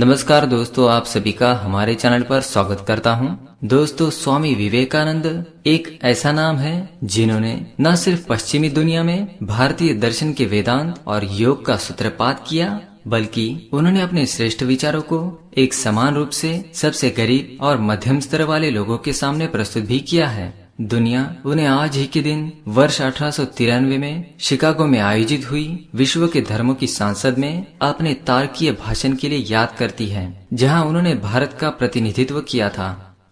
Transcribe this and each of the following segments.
नमस्कार दोस्तों, आप सभी का हमारे चैनल पर स्वागत करता हूं। दोस्तों, स्वामी विवेकानंद एक ऐसा नाम है जिन्होंने न सिर्फ पश्चिमी दुनिया में भारतीय दर्शन के वेदांत और योग का सूत्रपात किया, बल्कि उन्होंने अपने श्रेष्ठ विचारों को एक समान रूप से सबसे गरीब और मध्यम स्तर वाले लोगों के सामने प्रस्तुत भी किया है। दुनिया उन्हें आज ही के दिन वर्ष 1893 में शिकागो में आयोजित हुई विश्व के धर्मों की संसद में अपने तार्किक भाषण के लिए याद करती है, जहां उन्होंने भारत का प्रतिनिधित्व किया था।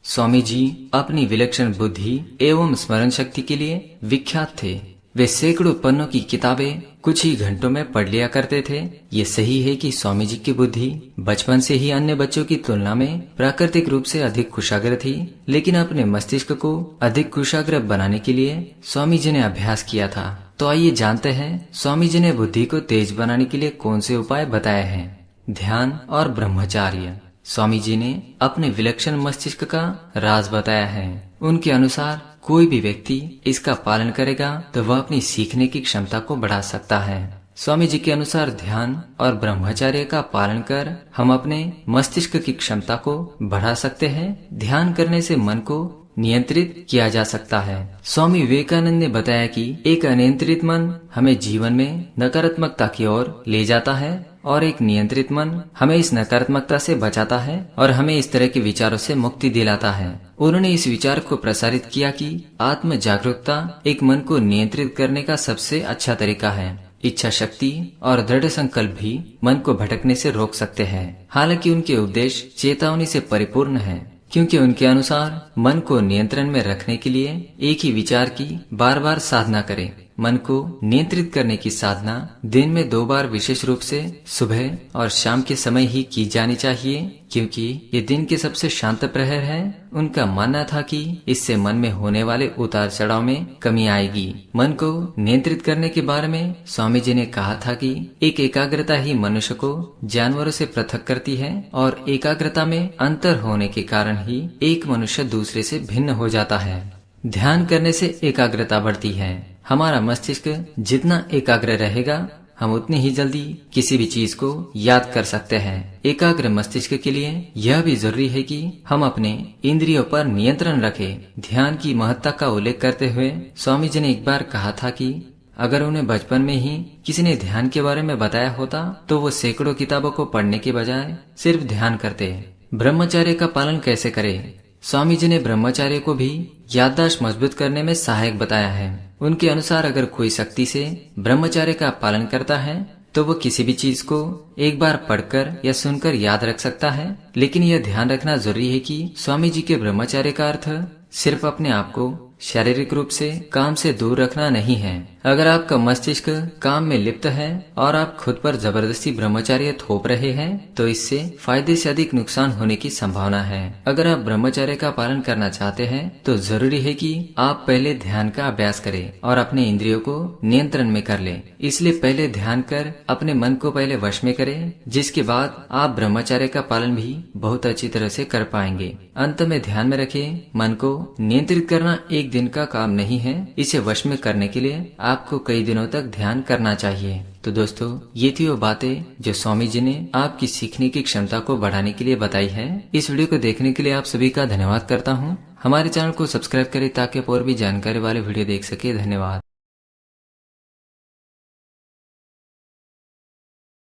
स्वामी जी अपनी विलक्षण बुद्धि एवं स्मरण शक्ति के लिए विख्यात थे। वे सैकड़ों पन्नों की किताबें कुछ ही घंटों में पढ़ लिया करते थे। ये सही है कि स्वामी जी की बुद्धि बचपन से ही अन्य बच्चों की तुलना में प्राकृतिक रूप से अधिक कुशाग्र थी, लेकिन अपने मस्तिष्क को अधिक कुशाग्र बनाने के लिए स्वामी जी ने अभ्यास किया था। तो आइए जानते हैं स्वामी जी ने बुद्धि को तेज बनाने के लिए कौन से उपाय बताए हैं। ध्यान और ब्रह्मचार्य। स्वामी जी ने अपने विलक्षण मस्तिष्क का राज बताया है। उनके अनुसार कोई भी व्यक्ति इसका पालन करेगा तो वह अपनी सीखने की क्षमता को बढ़ा सकता है। स्वामी जी के अनुसार ध्यान और ब्रह्मचर्य का पालन कर हम अपने मस्तिष्क की क्षमता को बढ़ा सकते हैं। ध्यान करने से मन को नियंत्रित किया जा सकता है। स्वामी विवेकानंद ने बताया कि एक अनियंत्रित मन हमें जीवन में नकारात्मकता की ओर ले जाता है और एक नियंत्रित मन हमें इस नकारात्मकता से बचाता है और हमें इस तरह के विचारों से मुक्ति दिलाता है। उन्होंने इस विचार को प्रसारित किया कि आत्म जागरूकता एक मन को नियंत्रित करने का सबसे अच्छा तरीका है। इच्छा शक्ति और दृढ़ संकल्प भी मन को भटकने से रोक सकते हैं। हालांकि उनके उपदेश चेतावनी से परिपूर्ण है, क्योंकि उनके अनुसार मन को नियंत्रण में रखने के लिए एक ही विचार की बार बार साधना करें। मन को नियंत्रित करने की साधना दिन में 2 बार विशेष रूप से सुबह और शाम के समय ही की जानी चाहिए, क्योंकि ये दिन के सबसे शांत प्रहर है। उनका मानना था कि इससे मन में होने वाले उतार चढ़ाव में कमी आएगी। मन को नियंत्रित करने के बारे में स्वामी जी ने कहा था कि एक एकाग्रता ही मनुष्य को जानवरों से पृथक करती है और एकाग्रता में अंतर होने के कारण ही एक मनुष्य दूसरे से भिन्न हो जाता है। ध्यान करने से एकाग्रता बढ़ती है। हमारा मस्तिष्क जितना एकाग्र रहेगा, हम उतनी ही जल्दी किसी भी चीज को याद कर सकते हैं। एकाग्र मस्तिष्क के लिए यह भी जरूरी है कि हम अपने इंद्रियों पर नियंत्रण रखें। ध्यान की महत्ता का उल्लेख करते हुए स्वामी जी ने एक बार कहा था कि अगर उन्हें बचपन में ही किसी ने ध्यान के बारे में बताया होता तो वो सैकड़ों किताबों को पढ़ने के बजाय सिर्फ ध्यान करते। ब्रह्मचर्य का पालन कैसे करें। स्वामी जी ने ब्रह्मचर्य को भी याददाश्त मजबूत करने में सहायक बताया है। उनके अनुसार अगर कोई सख्ती से ब्रह्मचर्य का पालन करता है तो वो किसी भी चीज को एक बार पढ़कर या सुनकर याद रख सकता है, लेकिन यह ध्यान रखना जरूरी है कि स्वामी जी के ब्रह्मचर्य का अर्थ सिर्फ अपने आप को शारीरिक रूप से काम से दूर रखना नहीं है। अगर आपका मस्तिष्क काम में लिप्त है और आप खुद पर जबरदस्ती ब्रह्मचर्य थोप रहे हैं तो इससे फायदे से अधिक नुकसान होने की संभावना है। अगर आप ब्रह्मचर्य का पालन करना चाहते हैं तो जरूरी है कि आप पहले ध्यान का अभ्यास करें और अपने इंद्रियों को नियंत्रण में कर लें। इसलिए पहले ध्यान कर अपने मन को पहले वश में करें, जिसके बाद आप ब्रह्मचर्य का पालन भी बहुत अच्छी तरह से कर पाएंगे। अंत में ध्यान में रखें, मन को नियंत्रित करना एक दिन का काम नहीं है। इसे वश में करने के लिए आपको कई दिनों तक ध्यान करना चाहिए। तो दोस्तों, ये थी वो बातें जो स्वामी जी ने आपकी सीखने की क्षमता को बढ़ाने के लिए बताई है। इस वीडियो को देखने के लिए आप सभी का धन्यवाद करता हूँ। हमारे चैनल को सब्सक्राइब करें ताकि आप और भी जानकारी वाले वीडियो देख सके। धन्यवाद।